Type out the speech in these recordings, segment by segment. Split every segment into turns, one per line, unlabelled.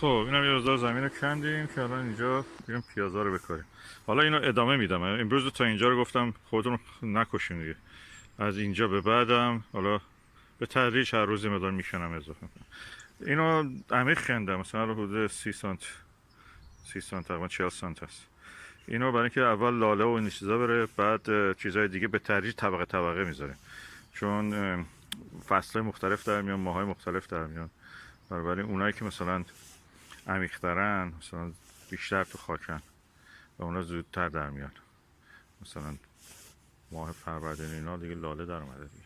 خب اینم یه روزا زمین رو کندیم که الان اینجا بیریم پیازا رو بکاریم. حالا اینو ادامه میدم. امروز تا اینجا رو گفتم خودتون نکشین دیگه. از اینجا به بعدم حالا به تدریج هر روز مقدار میکنم اضافه میکنم. اینو عمیق کندم، مثلا حدود 30 سانت 30 سانت تقریبا 40 سانت هست. اینو برای اینکه اول لاله و این چیزا بره، بعد چیزای دیگه به تدریج طبقه طبقه میذاریم، چون فصل‌های مختلف در میان، ماهای مختلف در میان. بنابراین اونایی که مثلا عمیق‌ترن، مثلا بیشتر تو خاکن و اونا زودتر در میان. مثلا ماه فروردین اینا دیگه لاله در اومده دیگه.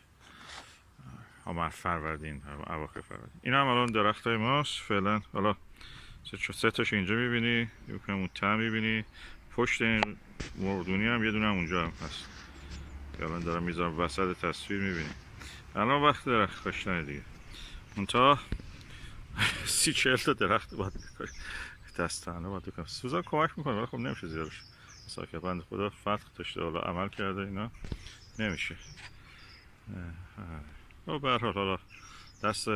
ماه فروردین، اواخر فروردین. اینا هم الان درختای ماست فعلا. حالا سه تاش اینجا میبینی، یکم اون ته میبینی، پشت این مردونی هم یه دونه هم اونجا هم هست. الان دارم میذارم وسط تصویر میبینی. الان وقت درخت کاشتن دیگه. منتها 30-40 تا درخت باید بکاری، دستانه باید بکنم. سوزان کمک میکنه ولی خب نمیشه زیادش. ساکت بند خدا فتح داشته، حالا عمل کرده اینا نمیشه. به هر حال حالا دست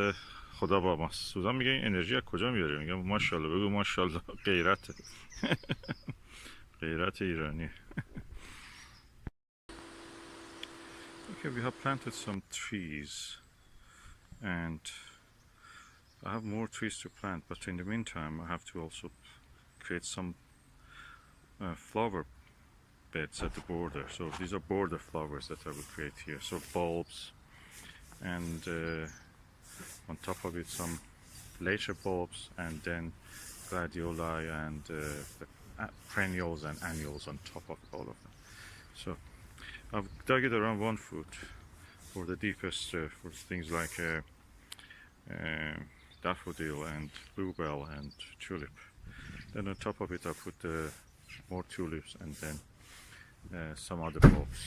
خدا با ماست. سوزان میگه این انرژی از کجا میاری؟ میگم ماشاءالله. بگو ماشاءالله. غیرت غیرت ایرانی. Okay, we have planted some trees and I have more trees to plant, but in the meantime I have to also create some flower beds at the border. So these are border flowers that I will create here. So bulbs, and on top of it some later bulbs, and then gladioli and perennials and annuals on top of all of them. So I've dug it around 1 foot for the deepest, for things like daffodil and bluebell and tulip. Then on top of it I put more tulips and then some other bulbs.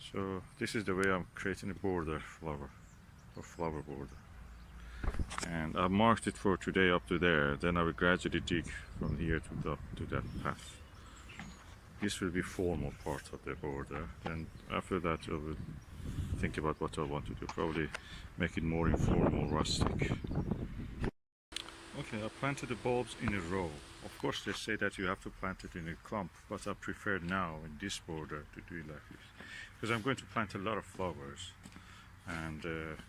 So this is the way I'm creating a border flower, or flower border. And I've marked it for today up to there. Then I will gradually dig from here to that path. This will be formal part of the border. Then after that I will think about what I want to do. Probably make it more informal, rustic. Okay, I planted the bulbs in a row. Of course they say that you have to plant it in a clump, but I prefer now in this border to do it like this, because I'm going to plant a lot of flowers and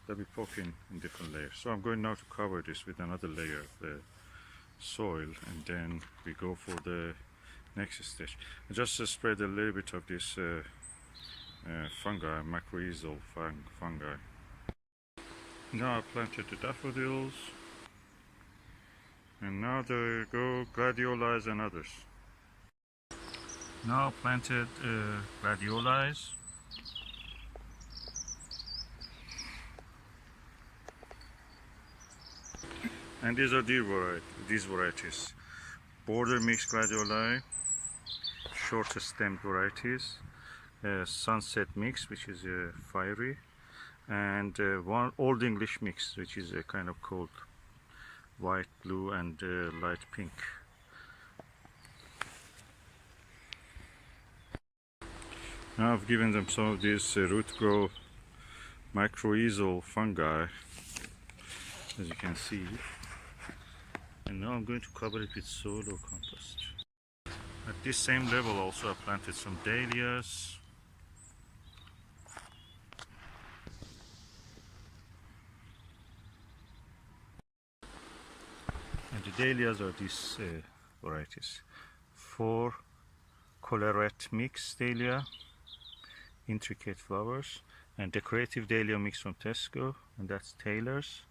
they'll be poking in different layers. So I'm going now to cover this with another layer of the soil, and then we go for the next stage. I just spread a little bit of this fungi, macrorhizal fungi. Now I planted the daffodils, and now there go gladiolis and others. Now planted gladiolis. And these are these varieties. Border mixed gladioli, short stemmed varieties, sunset mix, which is fiery, and one old English mix, which is a kind of cold white, blue, and light pink. Now I've given them some of these root grow macrorhizal fungi, as you can see, and now I'm going to cover it with soil or compost. At this same level also I planted some dahlias. And the dahlias are these varieties. 4 collarette mix dahlia, intricate flowers, and decorative dahlia mix from Tesco, and that's Taylor's,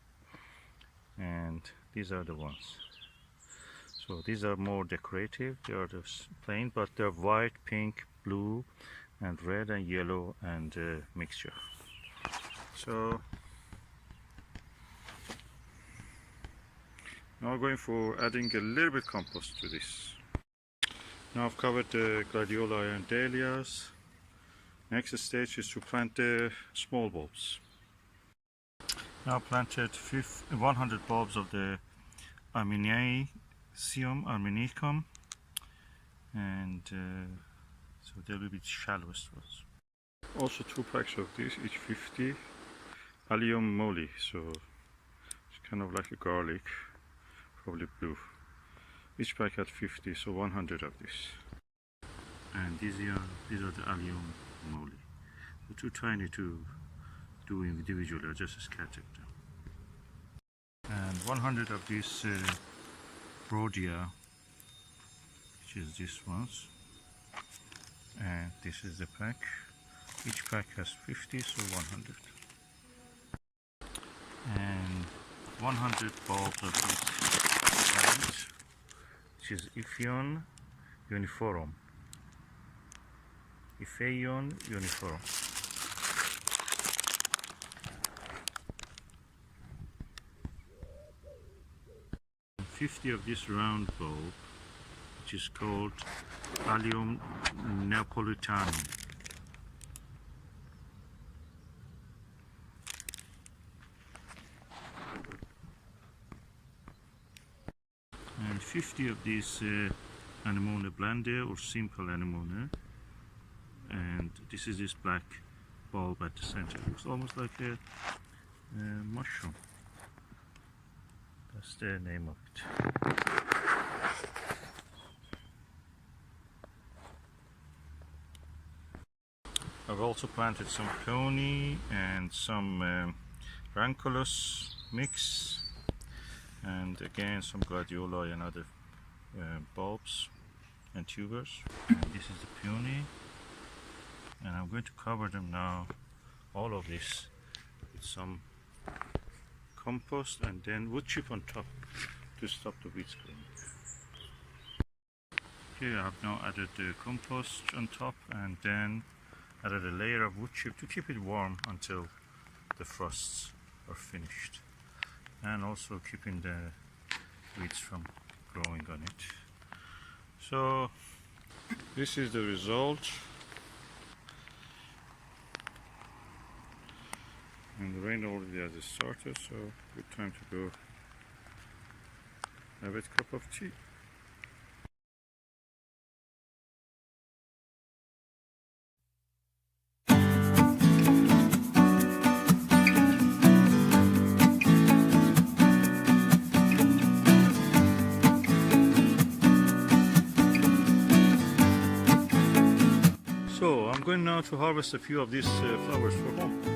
and these are the ones. So these are more decorative, they are just plain, but they're white, pink, blue, and red and yellow, and mixture. So now I'm going for adding a little bit compost to this. Now I've covered the gladioli and dahlias. Next stage is to plant the small bulbs. Now planted 100 bulbs of the Armeniacum, and so they will be shallowest ones. Also 2 packs of this, each 50. Allium moly, so it's kind of like a garlic, probably blue. Each pack had 50, so 100 of this. And these are the allium moly. They're too tiny to do individually. I just scattered them. And 100 of these Rhodia, which is this ones. And this is the pack. Each pack has 50, so 100. And 100 bulbs of this plant, which is Iphion uniform. Iphion uniform. 50 of this round bulb, which is called Allium Neapolitanum. And 50 of these anemone blende or simple anemone. And this is this black bulb at the center. It looks almost like a mushroom. That's the name of it. I've also planted some peony and some ranculus mix, and again some gladioli and other bulbs and tubers. And this is the peony, and I'm going to cover them now, all of this, with some compost and then wood chip on top to stop the weeds growing. Okay, I have now added the compost on top and then added a layer of wood chip to keep it warm until the frosts are finished, and also keeping the weeds from growing on it. So this is the result. And the rain already has started, so good time to go have a cup of tea. So I'm going now to harvest a few of these flowers for home.